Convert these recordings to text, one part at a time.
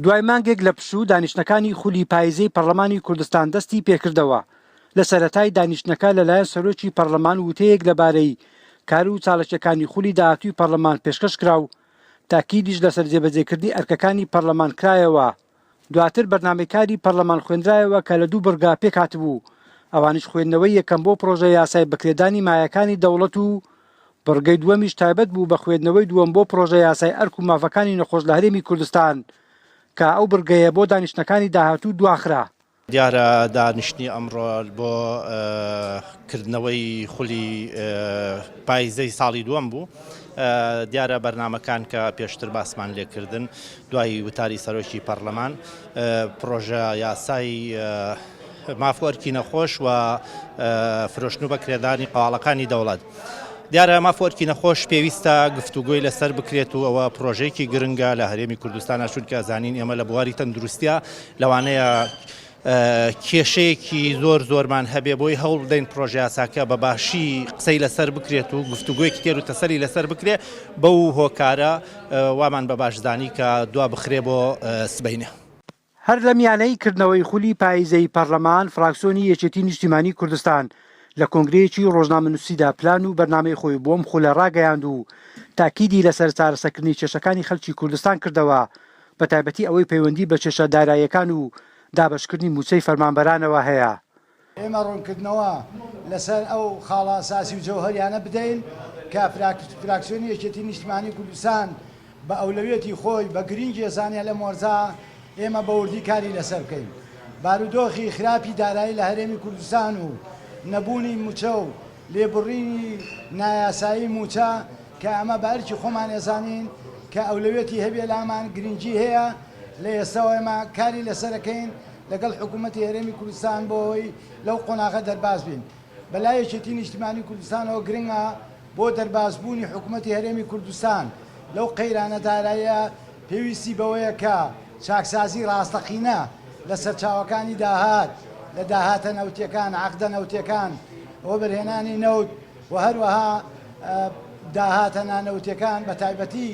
دوای مانگێک لە پشوو دانیشتەکانی خولی پاییزەی پەرلەمانی کوردستان دەستی پێکردەوە. لە سەرەتای دانیشتنەکە لەلایەن سەرۆکی پەرلەمان وتەیەک لەبارەی کار و چاڵەشەکانی خولی داهاتووی پەرلەمان پێشکەش کرا و تاکیدیش لەسەر جێبەجێکردنی ئەرکەکانی پەرلەمان کرایەوە. دواتر بەرنامەکاری پەرلەمان خوێندرایەوە کە لە 2 بەرگا پێکهاتبوو. ئەوانش خوێندنەوەی یەکەم بۆ پرۆژە یاسای بەکرێدانی مایەکانی دەوڵەت و بەرگەی دووەمیش تایبەت بوو بە خوێندنەوەی دووەم بۆ پرۆژە یاسای ئەرک و مافەکانی نەخۆش لە هەرێمی کوردستان کە ئەو بەرگەیە بۆ دانیشتنەکانی داهاتوو دواخرا. دیارە دانیشتنی ئەمڕۆ بۆ کردنەوەی خولی پاییزەی ساڵی دووەم بوو. دیارە بەرنامەکان کە پێشتر باسمان لێکردن دوای وتاری سەرۆکی پەرلەمان پرۆژە یاسای مافۆرکی نەخۆش و فرۆشتن و بەکرێدانی قاڵەکانی دەوڵەت. دیارە مافۆرکی نەخۆش پێویستە گفتوگۆی لەسەر بکرێت و ئەوە پرۆژەیەکی گرنگە لە هەرێمی کوردستانە چونکە زانین ئێمە لە بواری تەندروستیە لەوانەیە کێشەیەکی زۆرمان هەبێ بۆی هەوڵ بدەین پرۆژە یاساکە بە باشی قسەی لەسەر بکرێت و گفتوگۆیەکی تێر و تەسەری لەسەر بکرێت بەو هۆکارە وامان بە باشزانی کە دوا بخرێ بۆ سبەینە. هەر لە میانەی کردنەوەی خولی پاییزەی پەرلەمان فراکسیۆنی یەکێتی نیشتیمانی کوردستان لە کۆنگرەیەکی ڕۆژنامەنووسیدا پلان و بەرنامەی خۆی بۆم خولە ڕاگەیاند و تاکیدی لەسەر چارەسەرکردنی کێشەکانی خەڵکی کوردستان کردەوە بە تایبەتی ئەوەی پەیوەندی بە کێشە داراییەکان و دابەشکردنی موچەی فەرمانبەرانەوە هەیە. ئێمە ڕوونکردنەوە لەسەر ئەو خاڵە ئاساسی و جەوهەریانە بدەین کە فراکسیۆنی یەکێتی نیشتیمانی کوردستان بە ئەولەویەتی خۆی بە گرنگی زانیە لە مۆرزا ئێمە بە وردی کاری لەسەر بکەین. بارودۆخی خراپی دارایی لە هەرێمی کوردستان و نەبوونی موچە و لێبڕینی نایاسایی موچە کە ئەمە بە ئەرکی خۆمان ێزانین کە ئەولەویەتی هەبێ لامان گرنگی هەیە لە ئێستاەوە ئێمە کاری لەسەرەکەین لەگەڵ حکوومەتی هەرێمی کوردستان بۆی لەو قۆناغە دەرباز بین. بەلای یەکێتی نیشتیمانی کوردستانەوە گرنگە بۆ دەربازبوونی حکوومەتی هەرێمی کوردستان لەو قەیرانە داراییە پێویستی بەوەیە کە چاکسازی ڕاستەقینە لە سەرچاوەکانی داهات لە داهاتە نەوتیەکان عەقدە نەوتیەکان ئەوە بەرهێنانی نەوت و هەروەها داهاتە نانەوتیەکان بە تایبەتی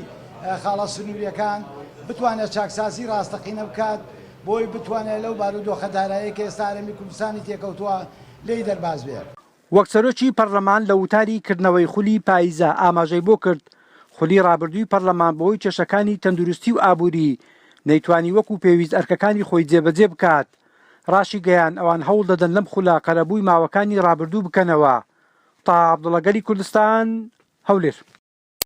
خاڵە سنووریەکان بتوانێت چاکسازی ڕاستەقینە بکات بۆی بتوانێت لەو بارودۆخە دارایی کە ئێستا هەرێمی کوردستانی تێکەوتووە لێی دەرباز بێت. وەک سەرۆکی پەرلەمان لە وتاری کردنەوەی خولی پاییزە ئاماژەی بۆ کرد خولی ڕابردووی پەرلەمان بۆی کێشەکانی تەندروستی و ئابووری نەیتوانی وەکو پێویست ئەرکەکانی خۆی جێبەجێ بکات. ڕاشی گەیان ئەوان هەوڵ دەدەن لەم خولا قەرەبووی ماوەکانی ڕابردوو بکەنەوە. تا عەبدوڵڵا گەلی کوردستان هەولێر.